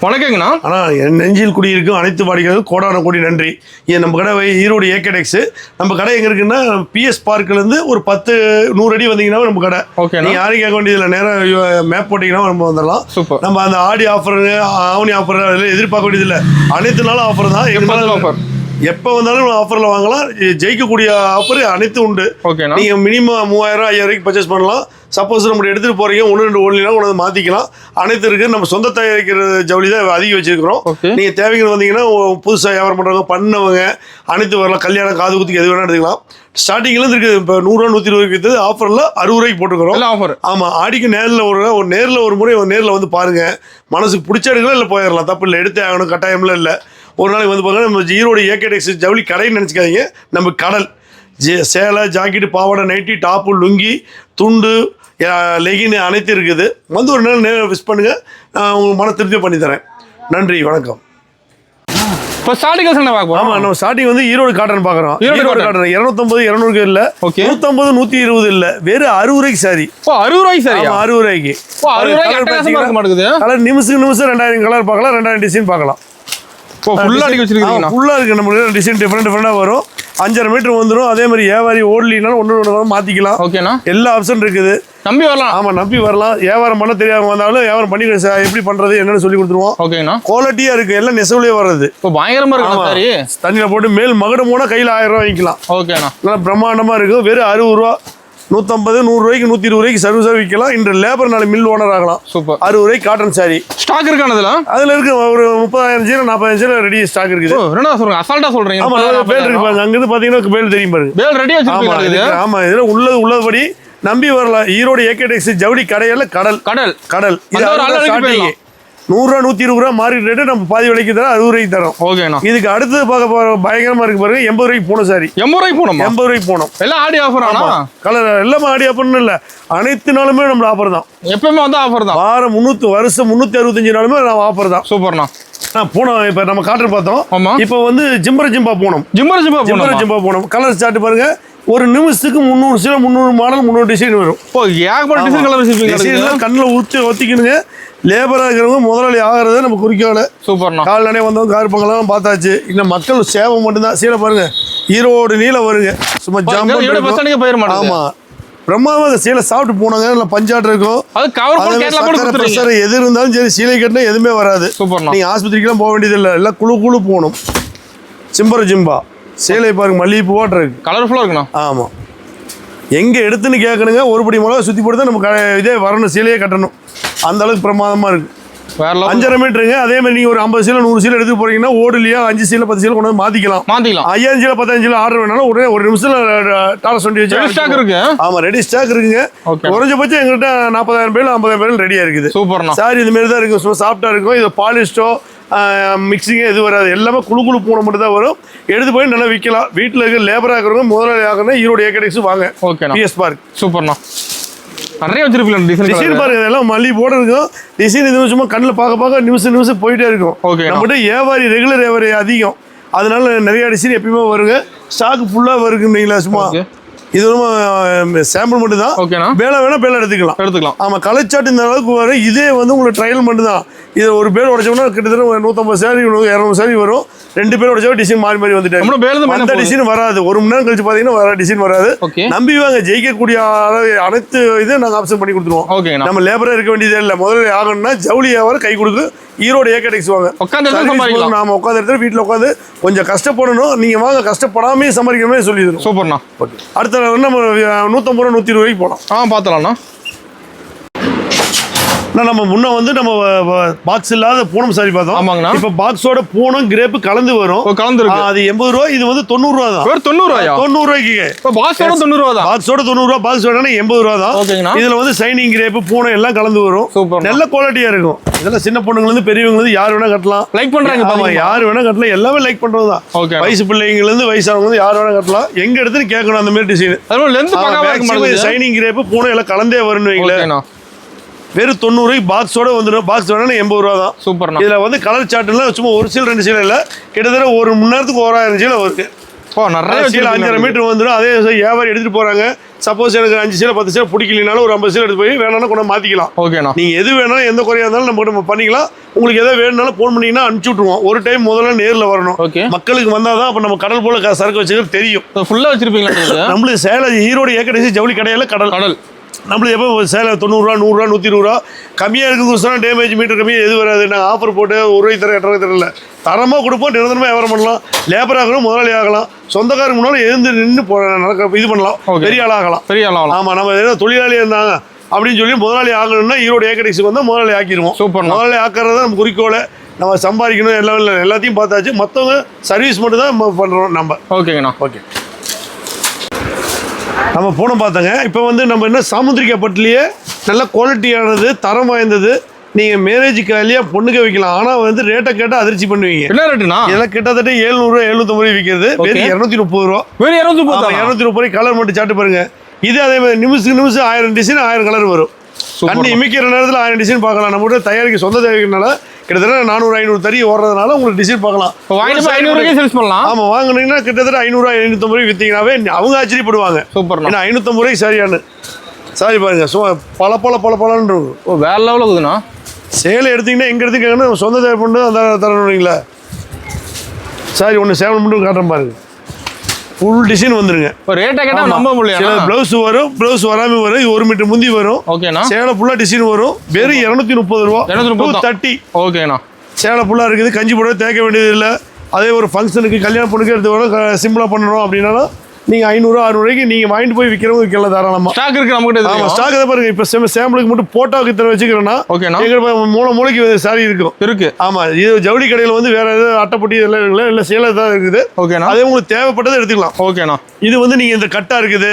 வணக்கங்கண்ணா. ஆனால் என் நெஞ்சில் குடியிருக்கும் அனைத்து வாடிக்கையாளர்களுக்கும் கோடான கோடி நன்றி. இது நம்ம கடை ஈரோடு ஏகடெக்ஸ். நம்ம கடை எங்கே இருக்குன்னா பிஎஸ் பார்க்லேருந்து ஒரு 10-100 அடி வந்தீங்கன்னா நம்ம கடை. ஓகே, நீங்கள் யாரும் கேட்க வேண்டியதில்லை, நேராக மேப் போட்டிங்கன்னா நம்ம வந்துடலாம். சூப்பர். நம்ம அந்த ஆடி ஆஃபர், ஆவணி ஆஃபர் அதெல்லாம் எதிர்பார்க்க வேண்டியதில்லை. அனைத்து நாளும் ஆஃபர் தான். எங்கள் ஆஃபர் எப்போ வந்தாலும் ஆஃபரில் வாங்கலாம். ஜெயிக்கக்கூடிய ஆஃபர் அனைத்தும் உண்டு. ஓகே, நீங்கள் மினிமம் 3000-5000 பர்ச்சேஸ் பண்ணலாம். சப்போஸ் நம்ம எடுத்துகிட்டு போகிறீங்க 1-2 ஓடலாம் கொண்டு வந்து மாற்றிக்கலாம். அனைத்து இருக்குது. நம்ம சொந்த தயாரிக்கிற ஜவுளி தான் அதிகம் வச்சுருக்கிறோம். நீங்கள் தேவைகள் வந்தீங்கன்னா புதுசாக வியாபாரம் பண்ணுறவங்க பண்ணவங்க அனைத்து வரலாம். கல்யாணம் காது குத்துக்கு எது வேணால் எடுத்துக்கலாம். ஸ்டார்டிங்லேருந்து இருக்குது. இப்போ 100 120 இருக்குது. ஆஃபரில் 60 போட்டுக்கிறோம். ஆஃபர் ஆமாம். ஆடிக்கு நேரில் நேரில் ஒரு முறை நேரில் வந்து பாருங்கள். மனசுக்கு பிடிச்ச எடுக்கலாம், இல்லை போயிடலாம். தப்பு இல்லை, எடுத்து ஆகணும் கட்டாயம்லாம் இல்லை. ஒரு நாளைக்கு வந்து பார்த்தீங்கன்னா நம்ம ஈரோடு ஏகடெக்ஸ் ஜவுளி கடைன்னு நினச்சிக்காதீங்க. நம்ம கடல் சேலை, ஜாக்கெட்டு, பாவாடை, நைட்டி, டாப்பு, லுங்கி, துண்டு, லெகின் அனைத்து இருக்குது. வந்து ஒரு நாள் நேரில் விசிட் பண்ணுங்கள். நான் உங்களுக்கு மன திருப்தி பண்ணி தரேன். நன்றி, வணக்கம். இப்போ ஸ்டார்டிங் பார்க்கலாம். ஆமாம், நம்ம ஸ்டார்டிங் வந்து ஈரோடு காட்டன் பார்க்குறோம். ஈரோடு காட்டன் 250-200 இல்லை, 150-120 இல்லை, வெறும் 60 சாரி. 60 சாரி, 60 கலர் நிமிஷம் 2000 கலர் பார்க்கலாம், 2000 டிசைன் பார்க்கலாம். ஃபுல்லாக இருக்குது. நம்ம டிசைன் டிஃப்ரெண்டாக வரும். 5.5 மீட்டர் வந்துடும். அதே மாதிரி வியாபாரி ஓடலினாலும் ஒன்று மாற்றிக்கலாம். ஓகேண்ணா, எல்லா ஆப்ஷன் இருக்குது. நம்பி வரலாம். ஆமாம், நம்பி வரலாம். வியாபாரம் பண்ண தெரியாம வந்தாலும் வியாபாரம் பண்ணி எப்படி பண்ணுறது என்னன்னு சொல்லி கொடுத்துருவோம். ஓகேண்ணா, குவாலிட்டியாக இருக்குது. எல்லாம் நெசவுலேயே வர்றது. இப்போ பயங்கரமாக இருக்கும். தண்ணியில் போட்டு மேல் மகடம் போனால் கையில் 1000 ரூபா வாங்கிக்கலாம். ஓகேண்ணா, நல்லா பிரம்மாண்டமாக இருக்கும். வெறும் 60 ரூபா, 150, 100 ரூபாய்க்கு, 120 சர்வீஸாக விற்கலாம். இன்று லேபர் நாள் மில் ஓனர் ஆகலாம். சூப்பர். 60 காட்டன் சாரி ஸ்டாக் இருக்கானதுல. அதில் இருக்கு ஒரு 30,000 சீலை 40,000 சீலை ரெடி ஸ்டாக் இருக்குது. என்ன சொல்றீங்க, அசால்ட்டா சொல்றீங்க. ஆமா, பேல் இருக்கு பாருங்க. அங்கிருந்து பாத்தீங்கன்னா பேல் தெரியும் பாருங்க. பேல் ரெடியா வச்சிருக்கீங்க. ஆமா, இதுல உள்ளபடி நம்பி வரலாம். ஈரோடு ஏகடெக்ஸ் ஜவுளி கடையில கடல் கடல் கடல். இது 100 ரூபா 120 ரூபா மார்க்கெட் ரேட்டு. நம்ம பாதி விலைக்கு தரோம், 60 ரூபாய்க்கு தரோம். ஓகேண்ணா. இதுக்கு அடுத்து பார்க்க போற பயங்கரமா இருக்கு பாருங்க. 80 ரூபாய்க்கு போனோம் சாரி. 80 ரூபாய்க்கு போனோம். 80 ரூபாய்க்கு போனோம். எல்லாம் ஆடி ஆஃபர். ஆனா கலர் எல்லாமே ஆடி ஆஃபர்னு இல்லை, அனைத்து நாளுமே நம்ம ஆஃபர் தான். எப்பவுமே வந்து ஆஃபர் தான். வாரம் 365 நாளுமே நம்ம ஆஃபர் தான். சூப்பர்ண்ணா. போனோம். இப்போ நம்ம காட்டன் பார்த்தோம். இப்போ வந்து ஜிம்பா போனோம். ஜிம்பா போனோம். கலர் ஸ்டார்ட் பாருங்க. ஒரு நிமிஷத்துக்கு 300 சீலை, 300 மாடல், 300 டிசைன் வரும். இப்போ ஏகப்பட்ட டிசைன் கலர் கண்ணில் ஒத்திக்கணுங்க. லேபராக இருக்கிறவங்க முதலாளி ஆகிறது நம்ம குறிக்கோள். சூப்பர்ண்ணா. கால் நடைய வந்தவங்க கார் பங்கெல்லாம் பார்த்தாச்சு. இன்னும் மக்கள் சேவை மட்டும்தான். சீலை பாருங்க, ஈரோடு நீல வருங்க. சும்மா ஜாம். ஆமா, பிரம்மாவாக சீலை சாப்பிட்டு போனாங்க. இல்லை பஞ்சாட்டு இருக்கும். எது இருந்தாலும் சரி, சீலை கட்டினா எதுவுமே வராது. சூப்பர். நீங்கள் ஆஸ்பத்திரிக்கெல்லாம் போக வேண்டியது இல்லை. எல்லாம் குழு போகணும். ஜிம்பா சேலை பாருங்க, மல்லிகைப்பூவாட்டு இருக்கு. கலர்ஃபுல்லாக இருக்குண்ணா. ஆமாம், எங்கே எடுத்துன்னு கேட்கணுங்க. ஒரு படி மிளகா சுற்றி போட்டு தான் நம்ம இதே வரணும், சீலையே கட்டணும். அந்த அளவுக்கு பிரமாதமாக இருக்குது. 5.5 மீட்டருங்க. அதே மாதிரி நீங்கள் ஒரு 50 சீலை 100 சீலை எடுத்து போறீங்கன்னா ஓடுலையா 5 சீலை 10 சீலை கொண்டு வந்து மாற்றிக்கலாம். 5000 சீலை 10,000 சீலை ஆர்டர் வேணாலும் உடனே ஒரு நிமிஷத்தில் டாலர் சொல்லி வச்சு ஸ்டாக் இருக்கு. ஆமாம், ரெடி ஸ்டாக் இருக்குங்க. குறைஞ்சபட்சம் எங்கள்கிட்ட 40,000 பேர் 50,000 பேர் ரெடியாக இருக்குது. சூப்பர். சாரி இது மாதிரி தான் இருக்கும். சும்மா சாஃப்டாக இருக்கும். இது பாலிஸ்டோ மிக்சிங்கே எது வராது. எல்லாமே குழு பூனை மட்டும் தான் வரும். எடுத்து போய் நல்லா விற்கலாம். வீட்டில் இருக்க லேபராக இருக்கிறவங்க முதலாளி ஆகணும். ஈரோடு ஏகடெக்ஸ் வாங்க. Okay, PS park. சூப்பர்ண்ணா. நிறைய வச்சிருப்பீங்க டிசைன் பாருங்க. இதெல்லாம் மல்லி போட இருக்கும். டிசைன் இது சும்மா கண்ணில் பார்க்க நிமிஷம் போயிட்டே இருக்கும். நம்மகிட்ட வியாபாரி ரெகுலர் வியாபாரி அதிகம். அதனால நிறைய டிசைன் எப்பயுமே வருங்க. ஸ்டாக் ஃபுல்லாக வருக்குங்களா. சும்மா இது சாம்பிள் மட்டும் தான். பேலை வேணா பேலை எடுத்துக்கலாம். ஆமாம், கலைச்சாட்டு இந்த அளவுக்கு வரும். இதே வந்து உங்களுக்கு ட்ரையல் மட்டும் தான். இது ஒரு பேர் உடைச்சோம்னா கிட்டத்தட்ட 150 சாரி 200 சாரி வரும். 2 பேர் உடைச்சா டிசைன் மாறி வந்துட்டாங்க. அந்த டிசைன் வராது. 1 மணி நேரம் கழிச்சு பார்த்தீங்கன்னா வர டிசைன் வராது. நம்பி வாங்க. ஜெயிக்கக்கூடிய அனைத்து இதை நாங்கள் ஆப்ஷன் பண்ணி கொடுத்துருவோம். நம்ம லேபராக இருக்க வேண்டியதே இல்லை. முதல்ல ஆகணும்னா ஜவுளி வியாபாரம் கை கொடுக்கு. ஈரோடு ஏகடெக்ஸ் வாங்க. நாம உட்காந்து இடத்துல வீட்டில் உட்காந்து கொஞ்சம் கஷ்டப்படணும். நீங்கள் வாங்க, கஷ்டப்படாமே சம்பாதிக்கிற மாதிரி சொல்லி தரும். சூப்பர்ண்ணா. அடுத்த நம்ம 150 ரூபா 120 ரூபாய்க்கு போகலாம். பார்த்தலாம்ண்ணா. நம்ம முன்ன வந்து நம்ம பாக்ஸ் இல்லாத பூனம் சாரி பார்த்தோம். ஆமாங்கண்ணா. இப்போ பாக்ஸோட பூனம் கிரேப்பு கலந்து வரும். கலந்துருக்கு. அது 80 ரூபா. இது வந்து 90 ரூபா தான். 90 ரூபாயா? 90 ரூபாய்க்கு. இப்போ பாக்ஸோட 90 ரூபா தான். பாக்ஸோட 90 ரூபா. பாக்ஸோட 80 ரூபா தான். ஓகேங்கண்ணா. இதுல வந்து சைனிங் கிரேப்பு பூனம் எல்லாம் கலந்து வரும். சூப்பர். நல்ல குவாலிட்டியா இருக்கும். இதெல்லாம் சின்ன பொண்ணுங்க இருந்து பெரியவங்க இருந்து யார் வேணா கட்டலாம். லைக் பண்றாங்க. ஆமா, யார் வேணா கட்டலாம். எல்லாமே லைக் பண்றது தான். வயசு பிள்ளைங்கல இருந்து வயசானவங்க இருந்து யார் வேணா கட்டலாம். எங்க எடுத்துன்னு கேட்கணும் அந்த மாதிரி டிசைன். அதனால லெந்த் பார்க்க சைனிங் கிரேப்பு பூனம் எல்லாம் கலந்தே வரும்னு வைங்களேன். வெறும் 90 ரூபாய்க்கு பாக்ஸோட வந்துடும். பாக்ஸ் வேணா 80 ரூபா தான். சூப்பர். இதில் வந்து கலர் சார்ட்லாம் சும்மா ஒரு சீல் 2 சீலை இல்லை, கிட்டத்தட்ட ஒரு மணி நேரத்துக்கு 1000 சீலை வருது. நிறைய சீலை 5.5 மீட்டர் வந்துடும். அதே வியாபாரி எடுத்துகிட்டு போகிறாங்க. சப்போஸ் எனக்கு 5 சேலை 10 சேலை பிடிக்கலனாலும் ஒரு 50 சேலை எடுத்து போய் வேணாலும் கொண்டு மாற்றிக்கலாம். ஓகேண்ணா. நீங்கள் எது வேணாலும் எந்த குறையாக இருந்தாலும் நம்ம பண்ணிக்கலாம். உங்களுக்கு எதாவது வேணும்னாலும் ஃபோன் பண்ணிங்கன்னா அனுப்பிச்சி விட்ருவோம். ஒரு டைம் முதல்ல நேரில் வரணும். ஓகே. மக்களுக்கு வந்தால் தான் அப்போ நம்ம கடல் போல் சரக்கு வச்சுக்கிறது தெரியும். ஃபுல்லாக வச்சிருப்பீங்களா? நம்மளுக்கு சேலை ஈரோடு ஏக்கடைசி ஜவுளி கடையில் கடல் நம்மளுக்கு எப்போ சேலை 90 ரூபா 100 ரூபா 120 ரூபா கம்மியாக இருக்குது. டேமேஜ் மீட்டர் கம்மியாக எது வராது. நாங்கள் ஆஃபர் போட்டு 1 ரூபாய் தர 8 ரூபாய் தரல, தரமாக கொடுப்போம். நிரந்தரமாக வியாபாரம் பண்ணலாம். லேபர் ஆகணும், முதலாளி ஆகலாம், சொந்தக்காரங்க முன்னாலும் எழுந்து நின்று நடக்க இது பண்ணலாம். பெரிய ஆளாகலாம். ஆமாம், நம்ம ஏதாவது தொழிலாளியாக இருந்தாங்க அப்படின்னு சொல்லி முதலாளி ஆகணும்னா ஈரோடு ஏக்கடைக்கு வந்தால் முதலாளி ஆக்கிடுவோம். முதலாளி ஆக்கிறத நம்ம குறிக்கோளை நம்ம சம்பாதிக்கணும். எல்லாத்தையும் பார்த்தாச்சு. மற்றவங்க சர்வீஸ் மட்டும் தான் நம்ம பண்ணுறோம். நம்ம ஓகேங்கண்ணா. ஓகே, நம்ம போன பார்த்தோங்க. இப்போ வந்து நம்ம என்ன சாமுத்திரிக்கா பட்டுலேயே நல்ல குவாலிட்டியானது, தரம் வாய்ந்தது. நீங்கள் மேரேஜுக்கு இல்லையா பொண்ணுக்கு வைக்கலாம். ஆனால் வந்து ரேட்டை கேட்டால் அதிர்ச்சி பண்ணுவீங்க. என்ன ரேட்டுனா இதெல்லாம் கிட்டத்தட்ட 700 750 விற்கிறது. வெறும் 230 ரூபா. வெறும் 230 ரூபாய். கலர் மட்டும் சாட்டு பாருங்க. இது அதே மாதிரி நிமிஷம் 1000 டிசைன் 1000 கலர் வரும். கண்ணு இமிக்கிற நேரத்தில் 1000 டிசைன் பார்க்கலாம். நம்ம கூட தயாரிக்க சொந்த தயாரிக்கிறதுனால கிட்டத்தட்ட 400 500 தறி ஓடுறதுனால உங்களுக்கு டிசைன் பார்க்கலாம். 500 சேல்ஸ் பண்ணலாம். ஆமாம், வாங்கினீங்கன்னா கிட்டத்தட்ட 500 550 விற்றீங்கன்னாவே அவங்க ஆச்சரியப்படுவாங்க. சூப்பர். ஏன்னா 550 ரூபாய்க்கு சரியானு சாரி பாருங்க. பல பலன்னு இருக்கும். வேற லெவலில் இருக்குதுண்ணா. சேலை எடுத்தீங்கன்னா எங்கே எடுத்துக்காங்கன்னா சொந்த தயார் பண்ணி அந்த தரணுங்களா. சாரி ஒன்று சேவல் மட்டும் காட்டுறேன் பாருங்க. ஃபுல் டிசைன் வந்துருங்க. ரேட்டை கேட்டால் நம்ப முடியல. ப்ளவுஸ் வரும், ப்ளவுஸ் வராமல் வரும். இது 1 மீட்டர் முந்தி வரும். ஓகேண்ணா. சேலை ஃபுல்லாக டிசைன் வரும். வெறும் 230 ரூபா. 230. ஓகேண்ணா. சேலை ஃபுல்லாக இருக்குது. கஞ்சி போட தேய்க்க வேண்டியது இல்லை. அதே ஒரு ஃபங்க்ஷனுக்கு கல்யாண பொண்ணுக்கு எடுத்து வரோம், சிம்பிளாக பண்ணணும் அப்படின்னாலும் நீங்கள் 500 600 ரூபாய்க்கு நீங்கள் வாங்கிட்டு போய் விற்கிறவங்க விற்கலாம் தாராளமாக. ஸ்டாக் இருக்குது நம்மகிட்ட. ஆமாம், ஸ்டாக் தான் பாருங்க. இப்போ சாம்பிளுக்கு மட்டும் போட்டோவுக்கு இத்தனை வச்சுக்கிறோன்னா ஓகேண்ணா. எங்கள் மூளைக்கு சாரி இருக்கு. ஆமாம், இது ஜவுளி கடையில் வந்து வேறு எதாவது அட்டைப்பட்டி இதெல்லாம் இருக்குல்ல, இல்லை சேலை தான் இருக்குது. ஓகேண்ணா. அதே உங்களுக்கு தேவைப்பட்டதை எடுத்துக்கலாம். ஓகேண்ணா. இது வந்து நீங்கள் இந்த கட்டாக இருக்குது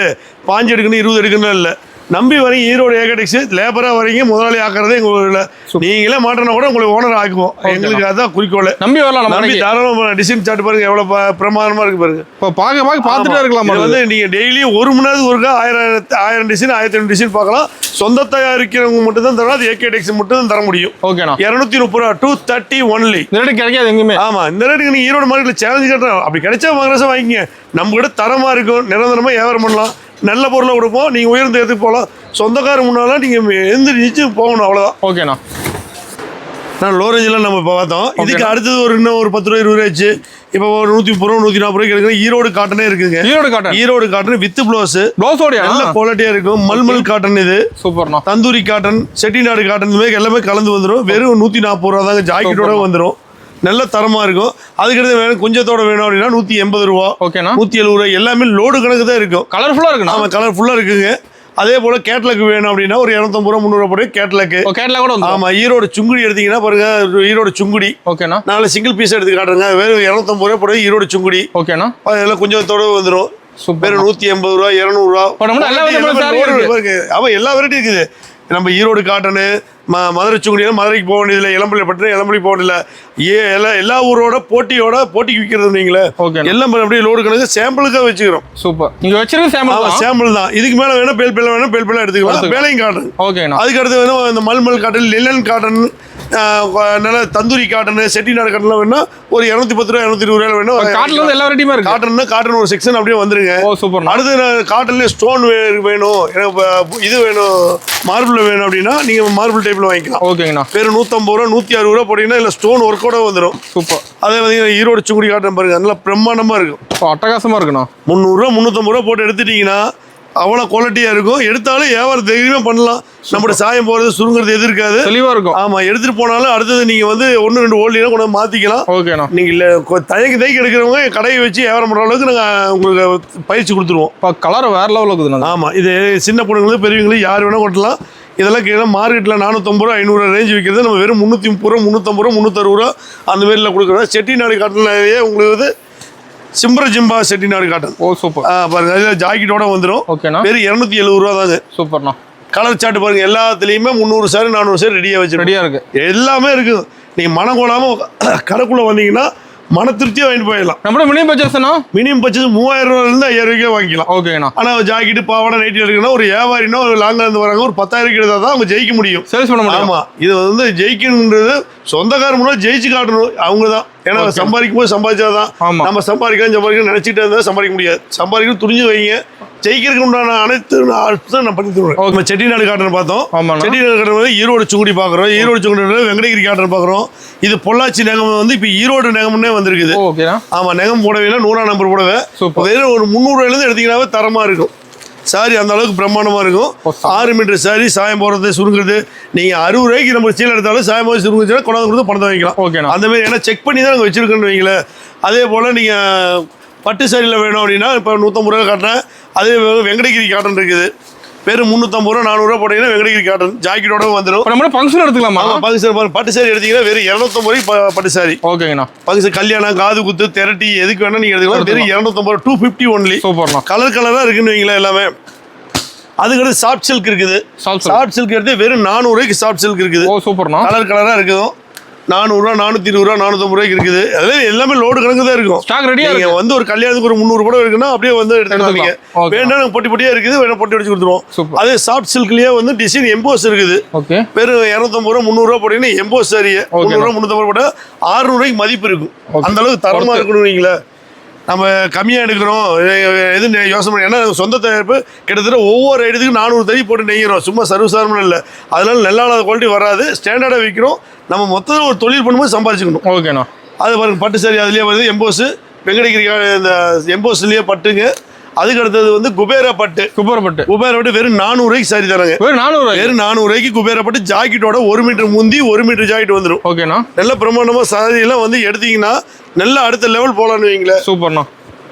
5 எடுக்கணும் 20 எடுக்கணும் இல்லை. நம்பி வரீங்க ஈரோடு ஏகடெக்ஸ் லேபராக வரீங்க, முதலாளி ஆக்கிறதே எங்களுக்கு நீங்களே மாட்டினா கூட உங்களுக்கு ஓனர் ஆக்குவோம். எங்களுக்கு அதுதான் குறிக்கோள். நம்பி வரலாம். நம்பி தாராளமாக டிசைன் சார்ட் பாருங்க எவ்வளோ பிரமாதமாக இருக்கு பாருங்க. இப்போ பார்த்துட்டே இருக்கலாம். வந்து நீங்கள் டெய்லி 1 மணி நேரத்துக்கு ஒருக்கா 1000 டிசைன் 1500 டிசைன் பார்க்கலாம். சொந்த தயாரிக்கிறவங்க மட்டும் தான் தரணும். அது ஏகடெக்ஸ் மட்டும் தான் தர முடியும். ஓகேண்ணா. 230 ரூபா 230 ஒன்லி. இந்த ரேட்டு கிடைக்காது எங்குமே. ஆமாம், இந்த ரேட்டுக்கு நீங்கள் ஈரோடு மார்க்கெட்டில் சேலஞ்சு கட்டுறோம். அப்படி கிடைச்சா வாங்குறசா வாங்கிங்க. நம்ம கூட தரமாக இருக்கும், நிரந்தரமாக வியாபாரம் பண்ணலாம். நல்ல பொருளை கொடுப்போம். நீங்கள் உயர்ந்த இடத்துக்கு போகலாம். சொந்தக்காரங்க முன்னாலாம் நீங்கள் எந்திரிச்சு போகணும், அவ்வளோதான். ஓகேண்ணா. நான் லோ ரேஞ்சில் நம்ம இப்போ பார்த்தோம். இதுக்கு அடுத்தது இன்னும் ஒரு 10 ரூபா 20 ரூபா ஆச்சு. இப்போ ஒரு 130 ரூபா 140 ரூபாய்க்கு எடுக்கிற ஈரோடு காட்டனே இருக்குங்க. ஈரோடு காட்டன் வித் ப்ளவுஸோட நல்ல குவாலிட்டியாக இருக்கும். மல்மல் காட்டன் இது சூப்பர்ண்ணா. தந்தூரி காட்டன், செட்டிநாடு காட்டன், இந்த மாதிரி எல்லாமே கலந்து வந்துடும். வெறும் 140 ரூபா தாங்க. ஜாக்கெட்டோட வந்துடும். நல்ல தரமாக இருக்கும். அதுக்கடுத்து வேணும் கொஞ்சத்தோட வேணும் அப்படின்னா 180 ரூபா. ஓகேண்ணா. 170 ரூபா. எல்லாமே லோடு கணக்கு தான் இருக்கும். கலர்ஃபுல்லாக இருக்கும். ஆமாம், கலர்ஃபுல்லாக இருக்குங்க. அதே போல் கேட்லக் வேணும் அப்படின்னா ஒரு 250 ரூபா 300 ரூபா போட்டு கேட்லக். ஆமாம், ஈரோடு சுங்குடி எடுத்தீங்கன்னா பாருங்க. ஈரோடு சுங்குடி. ஓகேண்ணா. நாலு சிங்கிள் பீஸ் எடுத்து காட்டுறேங்க. வெறும் 250 ரூபா போட்டு ஈரோடு சுங்குடி. ஓகேண்ணா. அதெல்லாம் கொஞ்சத்தோட வந்துடும். வெறும் 180 ரூபா 200 ரூபா. ஆமாம், எல்லா வெரைட்டி இருக்குது. நம்ம ஈரோடு காட்டனு மதுரை சுங்குடியில் மதுரைக்கு போக வேண்டியதில்லை. இளம்பள்ளி பட்டு இளம்பள்ளி போக வேண்டியதில்லை. எல்லா ஊரோட போட்டிக்கு விற்கிறது நீங்களே. எல்லாம் அப்படியே லோடு கணக்கு சாம்பிளுக்காக வச்சுக்கிறோம். சூப்பர். நீங்கள் வச்சிருக்க சாம்பிள் தான். இதுக்கு மேலே வேணும் பேல் பேலாக எடுத்துக்கலாம். வேலையும் காட்டன். ஓகேண்ணா. அதுக்கு அடுத்து வேணும் இந்த மல்மல் காட்டன், லினன் காட்டன், நல்ல தந்தூரி காட்டன், செட்டிநாடு காட்டன்லாம் வேணும்னா ஒரு 210 ரூபா 220 ரூபாய் வேணும். காட்டன் எல்லா வெரைட்டியுமே இருக்கு. காட்டன் ஒரு செக்ஷன் அப்படியே வந்துருங்க. சூப்பர். அடுத்து காட்டன்லேயே ஸ்டோன் வேணும், எனக்கு இது வேணும், மார்பிள் வேணும் அப்படின்னா நீங்கள் மார்பிள் டைப்பில் வாங்கிக்கலாம். ஓகேங்கண்ணா. வெறும் 150 ரூபா 160 ரூபா போட்டிங்கன்னா இல்லை ஸ்டோன் ஒர்க்கோட வந்துடும். சூப்பர். அதே பார்த்தீங்கன்னா ஈரோடு சுங்குடி காட்டன் பாருங்க, நல்லா பிரம்மாண்டமாக இருக்கும். அட்டகாசமாக இருக்குண்ணா. 300 ரூபா 350 ரூபா போட்டு எடுத்துட்டீங்கன்னா அவ்வளோ குவாலிட்டியாக இருக்கும். எடுத்தாலும் வியாபாரம் தைரியமாக பண்ணலாம். நம்மளோட சாயம் போகிறது சுருங்கிறது எது இருக்காது, தெளிவாக இருக்கும். ஆமாம், எடுத்துகிட்டு போனாலும் அடுத்தது நீங்கள் வந்து 1 2 ஓல்டினா கொண்டு மாற்றிக்கலாம். ஓகேண்ணா. நீங்கள் இல்லை தைக்க எடுக்கிறவங்க கடையை வச்சு வியாபாரம் பண்ணுற அளவுக்கு நாங்கள் உங்களுக்கு பயிற்சி கொடுத்துருவோம். இப்போ கலர் வேறு லெவலில் இருக்குது. ஆமாம், இது சின்ன பொண்ணுங்களுக்கு பெரியவங்களுக்கு யார் வேணால் கொட்டலாம். இதெல்லாம் கீழே மார்க்கெட்டில் 450 ரூபா 500 ரேஞ்ச் விற்கிறது. நம்ம வெறும் 330 ரூபா 350 ரூபா 360 ரூபா அந்த மாரியில் கொடுக்குறோம். செட்டிநாடு காட்டன்லேயே உங்களுக்கு வந்து ஜிம்பா செட்டிநாடு காட்டன். ஓ சூப்பர். பாருங்க, அதில் ஜாக்கெட்டோட வந்துடும். ஓகேண்ணா. வெறும் 270 ரூபா தாங்க. சூப்பர்ண்ணா. கலர் சார்ட் பாருங்க, எல்லாத்துலேயுமே 300 சாரி 400 சாரி ரெடியாக இருக்கு. எல்லாமே இருக்குது. நீங்கள் மனம் கோலாமல் கடைக்குள்ளே வந்தீங்கன்னா மன திருப்தியாக வாங்கிட்டு போயிடலாம். நம்ம மினிமம் பர்ச்சேஸ் 3000 ரூபாயிலிருந்து 5000 ரூபாய்க்கு வாங்கிக்கலாம். ஓகேண்ணா. ஆனால் ஜாக்கெட்டு பாவாடை நைட்டி இருக்குன்னா ஒரு வியாபாரினா ஒரு லாங்கில் இருந்து வராங்க, ஒரு 10,000 எடுத்தால் தான் அவங்க ஜெயிக்க முடியும். சேல்ஸ் பண்ண முடியும். ஆமாம், இது வந்து ஜெயிக்கணுன்றது சொந்தக்கார முன்னாடி ஜெயிச்சு காட்டணும். அவங்க தான். ஏன்னா சம்பாதிக்கும் போது சம்பாதிச்சாதான். நம்ம சம்பாதிக்கணும் நினச்சிக்கிட்டே இருந்தால் சம்பாதிக்க முடியாது. சம்பாதிக்கணும் துணிஞ்சு வைங்க. ஜெயிக்கிறதுக்கு உண்டான அனைத்து ஆப்ஷன் நான் பண்ணி தருவேன். நம்ம செட்டிநாடு காட்டன் பார்த்தோம். செட்டிநாடு காட்டன் வந்து ஈரோடு சுங்குடி பார்க்குறோம். ஈரோடு சுங்குடி வெங்கடகிரி காட்டன் பார்க்குறோம். இது பொள்ளாச்சி நெகம் வந்து இப்போ ஈரோடு நெகம்னே வந்திருக்குது. ஆமாம், நெகம் புடவைனா 100ஆம் நம்பர் புடவை. வெறும் ஒரு 300 எடுத்தீங்கன்னாவே தரமாக இருக்கும். சாரி அந்த அளவுக்கு பிரம்மாண்டமாக இருக்கும். 6 மீட்டர் சாரி, சாயம் போகிறது சுருங்குறது. நீங்கள் 60 ரூபாய்க்கு நம்ம சீலை எடுத்தாலும் சாயம் போய் சுருங்குச்சுன்னா கொண்டாந்து கொடுத்து பணத்தை வாங்கிக்கலாம். அந்த மாதிரி ஏன்னா செக் பண்ணி தான் நாங்கள் வச்சுருக்கோன்னு வைங்களேன். அதே போல் நீங்கள் பட்டு சாரியில் வேணும் அப்படின்னா இப்போ 150 ரூபா காட்டுறேன். அதே வெங்கடகிரி காட்டன் இருக்குது. வெறும் 350 ரூபா 400 ரூபா போட்டீங்கன்னா வெங்கடகிரி காட்டன் ஜாக்கெட்டோட வந்துடும். நம்ம ஃபங்க்ஷன் எடுத்துக்கலாமா? ஃபங்க்ஷன் பட்டு சாரி எடுத்தீங்கன்னா வெறும் 250 ரூபாய்க்கு பட்டு சாரி. ஓகேங்கண்ணா. ஃபங்க்ஷன் கல்யாணம், காது குத்து, திரட்டி எதுக்கு வேணா நீங்கள் எடுத்துக்கலாம். வெறும் 250 ரூபா 250 ஒன்லி. சூப்பர்ண்ணா. கலராக இருக்குன்னு வைங்களேன் எல்லாமே. அதுக்கடுத்து சாஃப்ட் சில்க் இருக்குது. சாஃப்ட் சில்க் எடுத்து வெறும் 400 ரூபாய்க்கு சாஃப்ட் சில்க் இருக்குது. சூப்பர்ண்ணா. கலராக இருக்குது. 400 ரூபா 420 ரூபா 450 ரூபாய்க்கு இருக்குது. அதே எல்லாமே லோடு கணக்கு தான் இருக்கும். ஸ்டாக் ரெடியா நீங்க வந்து ஒரு கல்யாணத்துக்கு ஒரு 300 கூட இருக்குன்னா அப்படியே வந்து எடுத்துக்கலாம். வேணா பொட்டி பொட்டியா இருக்குது, வேணா பொட்டி அடிச்சு கொடுத்துருவோம். அதே சாஃப்ட் சில்க்லயே வந்து டிசைன் எம்போஸ் இருக்குது. வெறும் 250 ரூபா 300 ரூபா போட்டீங்கன்னா எம்போஸ் சாரியே 300 ரூபா 350 ரூபா போட்டா 600 ரூபாய்க்கு மதிப்பு இருக்கும். அந்த அளவுக்கு தரமா இருக்கணும். நீங்களே நம்ம கம்மியாக எடுக்கிறோம் எது யோசனை பண்ணி, ஏன்னா சொந்த தயாரிப்பு கிட்டத்தட்ட ஒவ்வொரு ஐட்டத்துக்கும் 400 தறி போட்டு நெய்கிறோம். சும்மா சர்வசாதாரணம் இல்லை. அதனால நல்லாத குவாலிட்டி வராது. ஸ்டாண்டர்டாக விற்கிறோம். நம்ம மொத்தத்தில் ஒரு தொழில் பண்ணும்போது சம்பாதிச்சுக்கணும். ஓகேண்ணா. அது பாருங்க பட்டு சாரி அதுலேயே வருது எம்போஸு. வெங்கடகிரி இந்த எம்போஸ்லேயே பட்டுங்க. அதுக்கு அடுத்தது வந்து குபேரா பட்டு. குபேரா பட்டு வெறும் 400 ரூபாய்க்கு சாரி தராங்க. வெறும் 400 ரூபாய்க்கு குபேரா பட்டு ஜாக்கெட்டோட 1 மீட்டர் முந்தி 1 மீட்டர் ஜாக்கெட் வந்துடும். ஓகேண்ணா. நல்ல பிரமாண்டமாக சாரியெல்லாம் வந்து எடுத்தீங்கன்னா நல்லா அடுத்த லெவல் போகலான்னு வைங்களேன். சூப்பர்ண்ணா.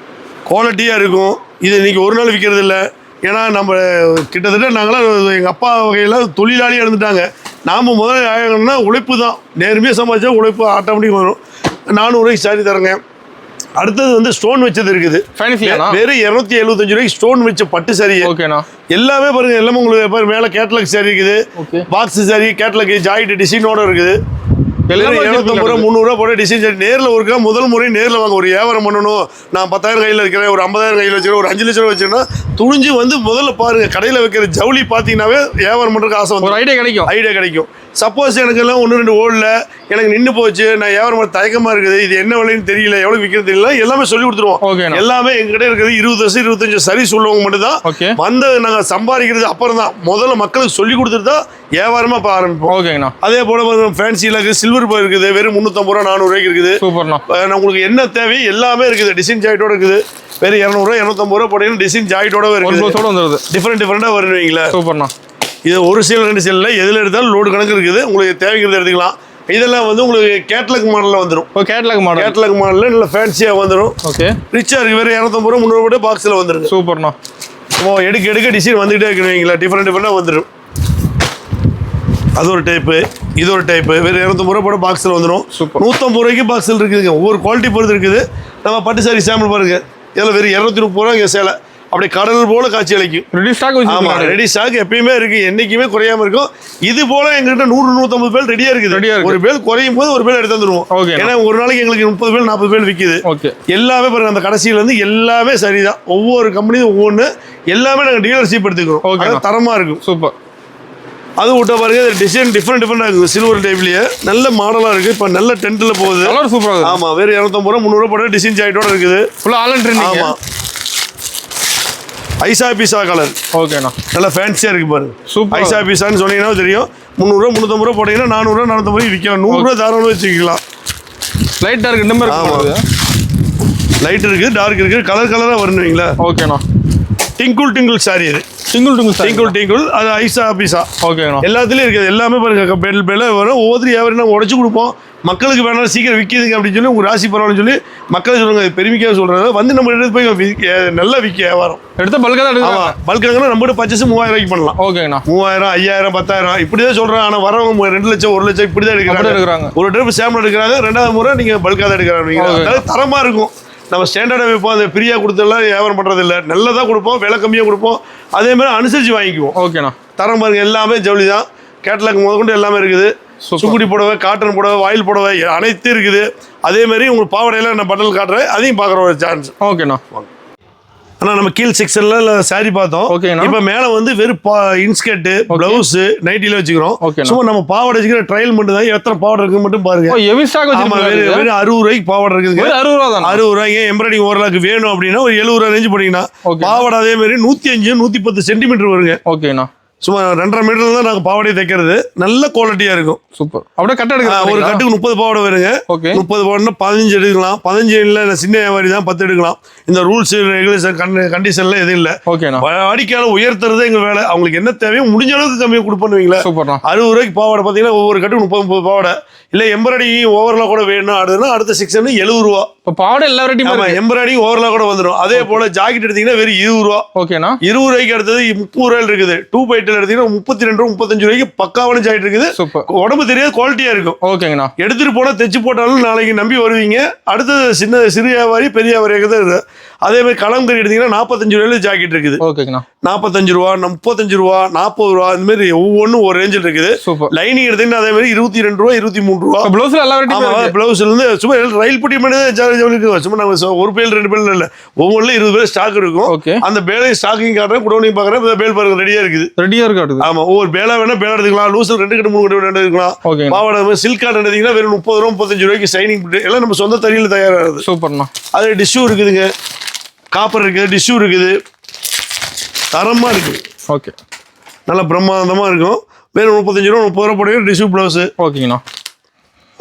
குவாலிட்டியாக இருக்கும். இது இன்றைக்கி ஒரு நாள் விற்கிறது இல்லை. ஏன்னா நம்ம கிட்டத்தட்ட நாங்களாம் எங்கள் அப்பா வகையெல்லாம் தொழிலாளியாக இருந்துட்டாங்க. நாம் முதல்ல ஆகணும்னா உழைப்பு தான். நேர்மையாக சம்பாதிச்சா உழைப்பு ஆட்டோமேட்டிக் வரும். 400 ரூபாய்க்கு சாரி தரங்க. அடுத்தது வந்து ஸ்டோன் வச்சது இருக்குது. வெறும் 275 ரூபாய்க்கு ஸ்டோன் வச்ச பட்டு சாரி. எல்லாமே பாருங்க, எல்லாமே உங்களுக்கு மேலே கேட்லாக் சாரி இருக்குது. பாக்ஸ் சாரி, கேட்லாக், ஜாக்கெட் டிசைனோட இருக்குது. 250 ரூபா 300 ரூபா போட டிசைன் சாரி. நேரில் ஒருக்கா முதல் முறை நேரில் வாங்க. ஒரு வியாபாரம் பண்ணணும், நான் 10,000 கையில் இருக்கிறேன், ஒரு 50,000 கையில் வச்சுக்கிறேன், ஒரு 5 லட்ச ரூபா வச்சுன்னா துணிஞ்சு வந்து முதல்ல பாருங்க. கடையில் வைக்கிற ஜவுளி பார்த்தீங்கன்னாவே வியாபாரம் பண்ணுறதுக்கு ஆசை வந்து ஐடியா கிடைக்கும். சப்போஸ் எனக்கு எல்லாம் 1-2 ஓடல, எனக்கு நின்று போச்சு, நான் வியாபாரம் பண்ண தயக்கமாக இருக்குது, இது என்ன விலைன்னு தெரியல, எவ்வளோ விற்கிறது தெரியல, எல்லாமே சொல்லி கொடுத்துருவோம். எல்லாமே எங்ககிட்ட இருக்கிறது 20 வருஷம் 25 சரி சொல்லுவவங்க மட்டும் தான் வந்து நாங்கள் சம்பாதிக்கிறது. அப்புறம் தான் முதல்ல மக்களுக்கு சொல்லி கொடுத்துட்டு தான் வியாபாரமாக இப்போ ஆரம்பிப்போம். அதே போல ஃபேன்சியில் இருக்குது, சில்வர் இருக்குது. வெறும் 350 ரூபா 400 ரூபாய்க்கு இருக்குது. உங்களுக்கு என்ன தேவை எல்லாமே இருக்குது. டிசைன் ஜாக்கெட்டோட இருக்குது. வெறும் 200 ரூபா 250 ரூபா போட்டீங்கன்னா டிசைன் ஜாக்கெட்டோட இருக்குது. டிஃப்ரெண்டாக வருவீங்களா? சூப்பர்ண்ணா. இது ஒரு சீல் 2 சீலில் எதில் எடுத்தாலும் லோடு கணக்கு இருக்குது. உங்களுக்கு தேவைங்கிறத எடுத்துக்கலாம். இதெல்லாம் வந்து உங்களுக்கு கேட்லாக் மாடலில் வந்துடும். கேட்லாக் மாடலில் நல்ல ஃபேன்சியாக வந்துடும். ரிச்சாக இருக்குது. வெறும் 250 ரூபா 300 ரூபா பாக்ஸில் வந்துடும். சூப்பர்ண்ணா. எடுக்க டிசைன் வந்துகிட்டே இருக்குவீங்களா? டிஃப்ரெண்டாக வந்துடும். அது ஒரு டைப்பு, இது ஒரு டைப்பு. வெறும் 250 ரூபா போட பாக்ஸில் வந்துடும். 150 ரூபாய்க்கு பாக்ஸில் இருக்குதுங்க. ஒவ்வொரு குவாலிட்டி பொறுத்து இருக்குது. நம்ம பட்டு சாரி சாம்பிள் பாருங்க. இதில் வெறும் 230 ரூபா இங்கே சேலை. அப்படி கடல் போல காட்சி அளிக்கும். ரெடி ஸ்டாக் எப்பயுமே இருக்கு, என்னைக்குமே குறையாம இருக்கும். இது போல எங்ககிட்ட 100-150 பேர் ரெடியா இருக்குது. ஒரு பேர் குறையும் போது ஒரு பேர் எடுத்து வந்துருவோம். ஏன்னா ஒரு நாளைக்கு எங்களுக்கு 30 பேர் 40 பேர் விற்குது. எல்லாமே பாருங்க, அந்த கடைசியில இருந்து எல்லாமே சரிதான். ஒவ்வொரு கம்பெனியும் ஒவ்வொன்று எல்லாமே நாங்கள் டீலர்ஷிப் எடுத்துக்கிறோம். தரமா இருக்கும். சூப்பர். அது விட்ட பாருங்க, டிசைன் டிஃப்ரெண்டாக இருக்குது. சில்வர் டைப்லயே நல்ல மாடலாக இருக்குது. இப்போ நல்ல டென்ட்டில் போகுது. சூப்பராக. ஆமாம், வெறும் 250 ரூபா 300 ரூபா போட டிசைன் ஜாக்கெட்டோட இருக்குது. ஆமாம், ஐசா பீஸா கலர். ஓகேண்ணா. நல்லா ஃபேன்சியாக இருக்குது பாருங்க. ஐசா பீஸான்னு சொன்னீங்கன்னா தெரியும். 300 ரூபா 350 ரூபா போட்டீங்கன்னா 400 ரூபா 450 விற்கலாம். 100 ரூபா தாராளமாக வச்சுக்கலாம். லைட் டார்க் இந்த மாதிரி லைட் இருக்குது, டார்க் இருக்குது, கலராக வருவீங்களா? ஓகேண்ணா. டிங்குள் சாரி. இது டிங்குள் அது ஐசா பீஸா. ஓகேண்ணா. எல்லாத்துலேயும் இருக்குது. எல்லாமே பாருங்க பெல் வரும். ஒவ்வொரு வியாபாரம் நாங்கள் உடச்சி கொடுப்போம். மக்களுக்கு வேணாலும் சீக்கிரம் விற்கிதுங்க அப்படின்னு சொல்லி உங்கள் ராசி பரவாயில்னு சொல்லி மக்களுக்கு சொல்லுங்க. பெருமைக்காக சொல்கிறது வந்து நம்ம எடுத்து போய் நல்லா விற்க வியாபாரம் எடுத்து பல்காக தான் எடுக்கலாம். பல்காங்கன்னா நம்மகிட்ட பர்ச்சேஸ் 3000 ரூபாய்க்கு பண்ணலாம். ஓகேண்ணா. 3000, 5000, 10000 இப்படி தான் சொல்கிறேன். ஆனால் வரவங்க 2 லட்சம் 1 லட்சம் இப்படி தான் எடுக்கிறாங்க. ஒரு ட்ரிப் சாம்பிள் எடுக்கிறாங்க. 2வது முறை நீங்கள் பல்காக தான் எடுக்கிறாங்க. அதாவது தரமாக இருக்கும். நம்ம ஸ்டாண்டர்டாக வைப்போம். அந்த ஃப்ரீயாக கொடுத்தெல்லாம் வியாபாரம் பண்ணுறது இல்லை. நல்லதாக கொடுப்போம், விலை கம்மியாக கொடுப்போம். அதே மாதிரி அனுசரித்து வாங்கிக்குவோம். ஓகேண்ணா. தரம் பாருங்க, எல்லாமே ஜவுளி தான். கேட்லாக் முதற்கொண்டு எல்லாமே இருக்குது. சுங்குடி புடவை, காட்டன் புடவை, வாயில் புடவை அனைத்தும் இருக்குது. அதே மாதிரி உங்களுக்கு பாவடையில் நான் பட்டல் காட்டுறேன். அதையும் பார்க்குற ஒரு சான்ஸ். ஓகேண்ணா. ஆனால் நம்ம கீழ் செக்ஷன்ல சாரி பார்த்தோம். இப்போ மேலே வந்து வெறும் இன்ஸ்கர்ட் பிளவுஸ் நைட்டில வச்சுக்கிறோம். சும்மா நம்ம பாவாடை வச்சுக்கிற ட்ரையல் மட்டும் தான். எத்தனை பாவாடை இருக்கு மட்டும் பாருங்க. வெறும் 60 ரூபாய்க்கு பாவாடை இருக்குதுங்க. 60 ரூபாய்க்கு எம்ப்ராய்டிங் ஓவர்லாக் வேணும் அப்படின்னா ஒரு 70 ரூபா ரேஞ்சு போனீங்கன்னா பாவாடை அதே மாதிரி 105 110 சென்டிமீட்டர் வருங்க. ஓகேண்ணா. சும்மா 2.5 மீட்டர் தான் நாங்கள் பாவாடையை தைக்கிறது. நல்ல குவாலிட்டியா இருக்கும். சூப்பர். அப்படியே கட்ட எடுக்கலாம். ஒரு கட்டுக்கு 30 பாவாடை வருங்க. 30 பாவாடைனா 15 எடுக்கலாம். 15 இல்லை சின்ன வியாபாரி தான் 10 எடுக்கலாம். இந்த ரூல்ஸ் ரெகுலேஷன் கண்டிஷன்ல எதுவும் இல்லை. வாடிக்கையாளர் உயர்த்துறது எங்க வேலை. அவங்களுக்கு என்ன தேவையோ முடிஞ்ச அளவுக்கு கம்மியாக கொடுப்பீங்களா. 60 ரூபாய்க்கு பாவாடை பார்த்தீங்கன்னா ஒவ்வொரு கட்டுக்கு 30 பாவாடை இல்லை எம்ப்ராய்டிங் ஓவர்லாம் கூட வேணும் அடுதுன்னா அடுத்த செக்ஷன் 70 ரூபா. பாவாடை எல்லா வெரைட்டியும் எம்ப்ராய்டிங் ஓவர்லாம் கூட வந்துடும். அதே போல ஜாக்கெட் எடுத்தீங்கன்னா வெறும் 20 ரூபா. ஓகேண்ணா. 20 ரூபாய்க்கு அடுத்தது 30 ரூபாயில் இருக்குது. 2 பை 10 எடுத்தீங்கன்னா 32 35 ரூபாய்க்கு பக்காவான ஜாக்கெட் இருக்குது. உடம்பு தெரியாது குவாலிட்டியா இருக்கும். ஓகேங்கண்ணா. எடுத்துட்டு போனா தைச்சு போட்டாலும் நாளைக்கு நம்பி வருவீங்க. அடுத்தது சிறு வியாபாரி பெரிய வியாபாரி. அதே மாதிரி கலம்கறி எடுத்தீங்கன்னா 45 ரூபாயில ஜாக்கெட் இருக்குது. ஓகேங்கண்ணா. 45 ரூபா 35 ரூபா 40 ரூபா இந்த மாதிரி ஒவ்வொன்றும் ஒரு ரேஞ்சில் இருக்குது. லைனிங் எடுத்தீங்கன்னா அதே மாதிரி 22 ரூபா 23 ரூபா. பிளவுஸ்ல இருந்து சும்மா ரயில் பட்டி சும்மா நம்ம ஒரு பேல் 2 பேல் இல்லை ஒவ்வொன்றும் 20 பேர் ஸ்டாக் இருக்கும். அந்த பேலையும் ஸ்டாக்கிங் காட்டுறேன் குடோனையும் பார்க்குறேன். பேல் பாருங்க ரெடியா இருக்குது. ஆமா ஒவ்வொரு பேலா வேணா பேல எடுத்துக்கலாம். லூசில் 2 கட்டு 3 கட்டு எடுத்துக்கலாம். பாவாடை சில்க் கார்டு எடுத்தீங்கன்னா வெறும் 30 ரூபா 35 ரூபாய்க்கு சைனிங் எல்லாம் நம்ம சொந்த தறியில் தயாராகுது. சூப்பர்ண்ணா. அது டிஷ்யூ இருக்குதுங்க. காப்பர் இருக்குது. டிஷ்யூ இருக்குது. தரமா இருக்கு. ஓகே. நல்ல பிரம்மாண்டமா இருக்கும். வெறும் 35 ரூபா 30 ரூபா போடுங்க டிஷ்யூ பிளவுஸ். ஓகேங்கண்ணா.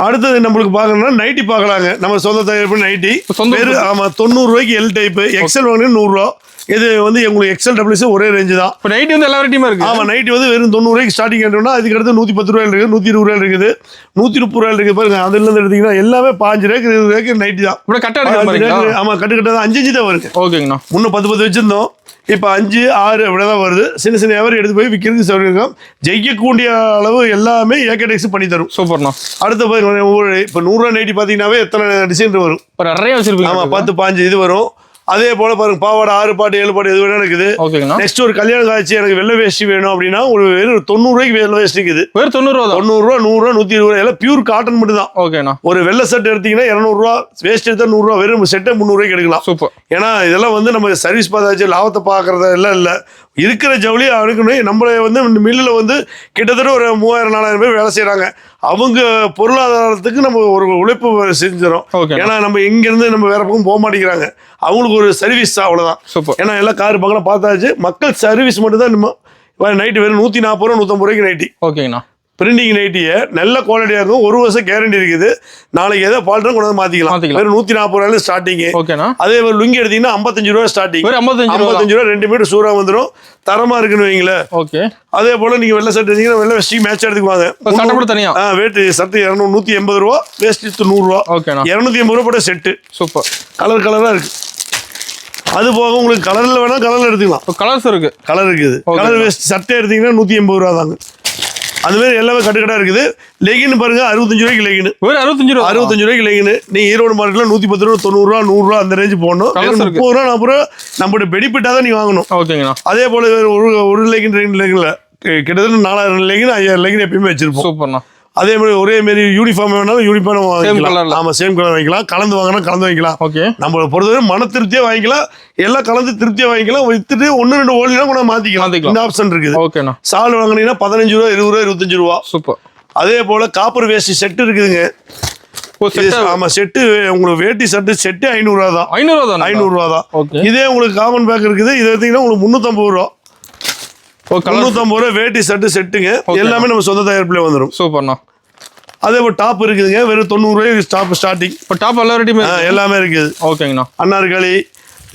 அடுத்தது நம்மளுக்கு பார்க்கணும்னா நைட்டி பார்க்கலாங்க. நம்ம சொந்த தயாரிப்பு நைட்டி வெறும் 90 ரூபாய்க்கு எல் டைப். எக்ஸல் வாங்கினா 100 ரூபா. இது வந்து உங்களுக்கு எக்ஸல் டபிள்யூஸ் ஒரே ரேஞ்சு தான். இப்போ நைட்டி வந்து எல்லா வெரைட்டியுமே இருக்கு. ஆமா நைட்டி வந்து வெறும் 90 ரூபாய்க்கு ஸ்டார்டிங் ஆகிட்டோம்னா அதுக்கு அடுத்து 110 ரூபாயில் இருக்குது. 120 ரூபாயில் இருக்குது. 130 ரூபாயில் இருக்குது. பாருங்க அதுல இருந்து எடுத்தீங்கன்னா எல்லாமே 5 ரூபாய்க்கு 20 ரூபாய்க்கு நைட்டி தான். ஆமா கட்டு கட்டா 5 தான் வருது. ஓகேங்கண்ணா. முன்ன 10 வச்சிருந்தோம். இப்போ 5 6 அப்படிதான் வருது. சின்ன சின்ன வியாபாரி எடுத்து போய் விற்கிறது சௌகரியம். ஜெயிக்கக்கூடிய அளவு எல்லாமே ஏகடெக்ஸ் பண்ணி தரும். சூப்பர்ண்ணா. அடுத்த போய் இப்போ 100 ரூபா நைட்டி பார்த்தீங்கன்னாவே எத்தனை டிசைன் வரும். இப்போ நிறைய வச்சிருப்பீங்க. ஆமா 10 5 இது வரும். அதே போல பாருங்க பாவாடை 6 பாட்டு 7 பாட்டு எது வேணா இருக்குது. நெக்ஸ்ட் ஒரு கல்யாணம் காட்சி எனக்கு வெள்ளை வேஷ்டி வேணும் அப்படின்னா ஒரு வெறும் 90 ரூபாய்க்கு வெள்ளை வேஷ்டி இருக்குது. வெறும் 90 ரூபா 90 ரூபா 100 ரூபா 120 ரூபா எல்லாம் பியூர் காட்டன் மட்டும் தான். ஓகேண்ணா. ஒரு வெள்ளை செட் எடுத்தீங்கன்னா 200 ரூபா வேஸ்ட் எடுத்தா 100 ரூபா வெறும் செட்டை 300 ரூபாய்க்கு எடுக்கலாம். சூப்பர். ஏன்னா இதெல்லாம் வந்து நம்ம சர்வீஸ் பார்த்தாச்சு லாபத்தை பார்க்கறது எல்லாம் இல்லை. இருக்கிற ஜவுளி அனுக்கணும். நம்மளை வந்து மில்லில் வந்து கிட்டத்தட்ட ஒரு 3000 4000 பேர் வேலை செய்யறாங்க. அவங்க பொருளாதாரத்துக்கு நம்ம ஒரு உழைப்பு செஞ்சிடும். ஏன்னா நம்ம இங்கிருந்து நம்ம வேற பக்கம் போக மாட்டேங்கிறாங்க. அவங்களுக்கு ஒரு சர்வீஸ் தான் அவ்வளவுதான். ஏன்னா எல்லாம் கார் பக்கம் பார்த்தாச்சு. மக்கள் சர்வீஸ் மட்டும் தான். நம்ம நைட்டு வெறும் 140 ரூபா 150 ரூபாய்க்கு நைட்டி. ஓகேங்கண்ணா. பிரிண்டிங் நைட்டியை நல்ல குவாலிட்டியா இருக்கும். 1 வருஷம் கேரண்டி இருக்குது. நாளைக்கு ஏதோ ஃபால்ட்டும் கொண்டு வந்து மாத்திக்கலாம். வெறும் 140 ரூபாயில ஸ்டார்டிங். அதே மாதிரி லுங்கி எடுத்தீங்கன்னா 55 ரூபா ஸ்டார்டிங். 55 ரூபா 2 மீட்டர் சூறா வந்துடும். தரமா இருக்குன்னு வைங்களேன். ஓகே. அதே போல நீங்க வெள்ளை சட்டை எடுத்தீங்கன்னா வெள்ளை வெஸ்டி மேட்ச் எடுத்துக்குவாங்க. வேட்டு சட்டை 180 ரூபா வேஸ்ட் 100 ரூபா. 280 ரூபா போட்ட செட்டு. சூப்பர். கலரா இருக்கு. அது போக உங்களுக்கு கலர்ல வேணா கலர்ல எடுத்துக்கலாம். கலர்ஸ் இருக்கு. கலர் இருக்குது. கலர் வேஸ்ட் சட்டை எடுத்தீங்கன்னா 180 ரூபா தாங்க. அது மாதிரி எல்லாமே கட்டுக்கடா இருக்குது. லெகின் பாருங்க 65 ரூபாய்க்கு லெகின். 65 ரூபாய்க்கு லெகின். நீங்க ஈரோடு மார்க்கெட்ல 110 ரூபா 90 ரூபா 100 ரூபா அந்த ரேஞ்சு போடணும். 30 ரூபா 40 ரூபா நம்மளுடைய பெனிஃபிட்டா தான் நீ வாங்கணும். ஓகேங்கண்ணா. அதே போல ஒரு லெகின் 2 லெகின்ல கிட்டத்தட்ட 4000 லெகின் 5000 லெகின் எப்பயுமே வச்சிருப்போம். சூப்பர்ண்ணா. அதே மாதிரி ஒரே மாதிரி யூனிஃபார்ம் வேணாலும் யூனிஃபார்ம் வாங்கிக்கலாம். ஆமா சேம் கலர் வாங்கிக்கலாம். கலந்து வாங்கினா கலந்து வாங்கிக்கலாம். ஓகே. நம்மளை பொறுத்தவரை மன திருப்தியா வாங்கிக்கலாம். எல்லாம் கலந்து திருப்தியா வாங்கிக்கலாம். வித்துட்டு 1 2 ஓடினா கூட மாத்திக்கலாம். இந்த ஆப்ஷன் இருக்குது. ஓகேண்ணா. சால் வாங்கினீங்கன்னா 15 ரூபா 20 ரூபா 25 ரூபா. சூப்பர். அதே போல காப்பர் வேஷ்டி செட் இருக்குதுங்க. ஆமா செட்டு உங்களுக்கு வேட்டி செட்டு 500 ரூபா தான். 500 ரூபா தான். இதே உங்களுக்கு காமன் பேக் இருக்குது. இது எடுத்தீங்கன்னா உங்களுக்கு 350 ரூபா. 350 ரூபா வேட்டி செட்டுங்க. எல்லாமே நம்ம சொந்த தயாரிப்புல வந்துடும். சூப்பர்ண்ணா. அதே போல் டாப் இருக்குதுங்க. வெறும் 90 ரூபாய்க்கு டாப் ஸ்டார்டிங். இப்போ டாப் எல்லாமே இருக்குது. ஓகேங்கண்ணா. அன்னார்காலி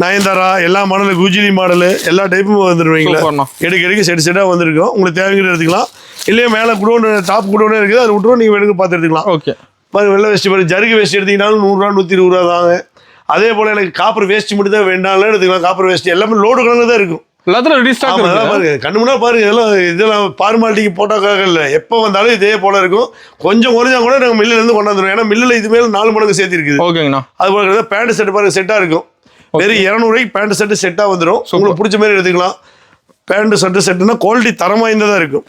நயன்தாரா எல்லா மாடலு குஜிலி மாடலு எல்லா டைப்பும் வந்துருவீங்களா. எடுக்க செட்டாக வந்திருக்கும். உங்களுக்கு தேவைங்கிற எடுத்துக்கலாம். இல்லையா மேலே குடோன் டாப் குடோனே இருக்குது. அதை விட்டுருவோம் நீங்கள் எடுக்க பார்த்து எடுத்துக்கலாம். ஓகே. பாருங்க வெள்ளை வேஷ்டி பாருங்க. ஜருகு வேஷ்டி எடுத்தீங்கன்னாலும் 100 ரூபா 120 ரூபா தாங்க. அதே போல் எனக்கு காப்பர் வேஷ்டி மட்டும் தான் வேண்டாம்லாம் எடுத்துக்கலாம். காப்பர் வேஷ்டி எல்லாமே லோடு கணக்கு தான் இருக்கும். கண்ணு முன்னா பாருங்க. இதெல்லாம் ஃபார்மாலிட்டிக்கு போட்டோக்காக இல்லை. எப்போ வந்தாலும் இதே போல இருக்கும். கொஞ்சம் குறைஞ்சா கூட நாங்கள் மில்லில் இருந்து கொண்டாந்துருவோம். ஏன்னா மில்லில் இது மேலே 4 மடங்கு சேர்த்து இருக்குது. ஓகேங்கண்ணா. அது போல பேண்ட் செட் பாருங்க செட்டாக இருக்கும். வெறும் 200 ரூபாய்க்கு பேண்ட் செட்டு செட்டாக வந்துடும். உங்களுக்கு பிடிச்ச மாதிரி எடுத்துக்கலாம். பேண்ட் செட்டுனா குவாலிட்டி தரம் வாய்ந்ததாக இருக்கும்.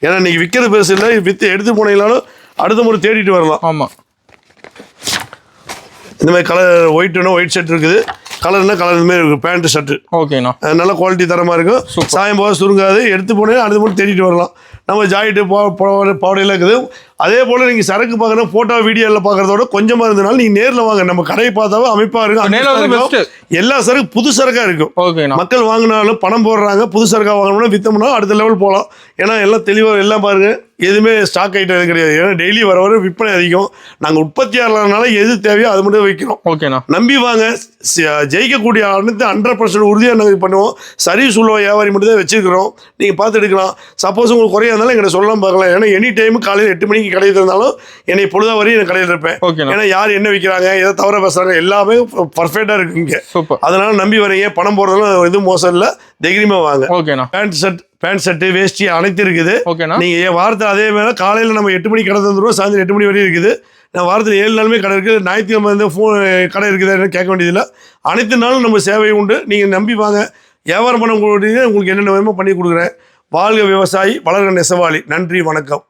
ஏன்னா இன்னைக்கு விற்கிறது பெருசு இல்லை. விற்று எடுத்து போனீங்கனாலும் அடுத்த முறை தேடிட்டு வரலாம். ஆமாம். இந்த மாதிரி கலர் ஒயிட்னா ஒயிட் ஷர்ட் இருக்குது, கலர்னா கலர் இந்த மாதிரி இருக்கும். பேண்ட் ஷர்ட்டு ஓகேண்ணா, நல்ல குவாலிட்டி தரமாக இருக்கும். சாயம் போக சுருங்காது, எடுத்து போனே அடுத்து மட்டும் தேடிட்டு வரலாம். நம்ம ஜாக்கெட்டு பாவடையெல்லாம் இருக்குது. அதே போல் நீங்கள் சரக்கு பார்க்கணும், ஃபோட்டோ வீடியோவில் பார்க்குறதோட கொஞ்சமாக இருந்தனால நீங்கள் நேரில் வாங்க. நம்ம கடையை பார்த்தாவே அமைப்பாக இருக்கும். எல்லா சரக்கு புது சரக்காக இருக்கும். மக்கள் வாங்கினாலும் பணம் போடுறாங்க. புது சரக்காக வாங்கணும்னா விற்றோம்னா அடுத்த லெவல் போகலாம். ஏன்னா எல்லாம் தெளிவாக எல்லாம் பாருங்கள், எதுவுமே ஸ்டாக் ஐட்டம் கிடையாது. ஏன்னா டெய்லி வர விற்பனை அதிகம். நாங்கள் உற்பத்தியாளர்னால எது தேவையோ அது மட்டும் வைக்கிறோம். ஓகேண்ணா, நம்பி வாங்க. ஜெயிக்கக்கூடிய அனைத்து 100% உறுதியாக நாங்கள் பண்ணுவோம். சர்வீஸ் உள்ள வியாபாரி மட்டும் தான் வச்சுருக்கிறோம். நீங்கள் பார்த்து எடுக்கலாம். சப்போஸ் உங்களுக்கு குறையா இருந்தாலும் எங்களை சொல்லலாம் பார்க்கலாம். ஏன்னா எனி டைம் காலையில் 8 மணிக்கு கடையில் இருந்தாலும் என்னை பொழுதா வரையும் நான் கடையில் இருப்பேன். ஏன்னா யார் என்ன விற்கிறாங்க, எதை தவிர பேசுகிறாங்க, எல்லாமே பர்ஃபெக்டாக இருக்கு இங்கே. அதனால நம்பி வரீங்க. பணம் போடுறதுலாம் எதுவும் மோசம் இல்லை. தைரியமாக வாங்க. ஓகேண்ணா, பேண்ட் ஷர்ட்டு வேஷ்டி அனைத்து இருக்குது. ஓகேண்ணா, நீங்கள் வாரத்தில் அதே மாதிரி காலையில் நம்ம 8 மணிக்கு கடை தந்துடுவோம். சாயந்தரம் 8 மணி வரையும் இருக்குது. நான் வாரத்தில் 7 நாளுமே கடை இருக்குது. ஞாயிற்றுக்கிழமை வந்து கடை இருக்குதுன்னு கேட்க வேண்டியதில்லை. அனைத்து நாளும் நம்ம சேவை உண்டு. நீங்கள் நம்பி வாங்க. வியாபாரம் பண்ண உங்களுக்கு என்னென்ன வேணுமோ பண்ணி கொடுக்குறேன். வாழ்க விவசாயி, வளர்க நெசவாளி. நன்றி, வணக்கம்.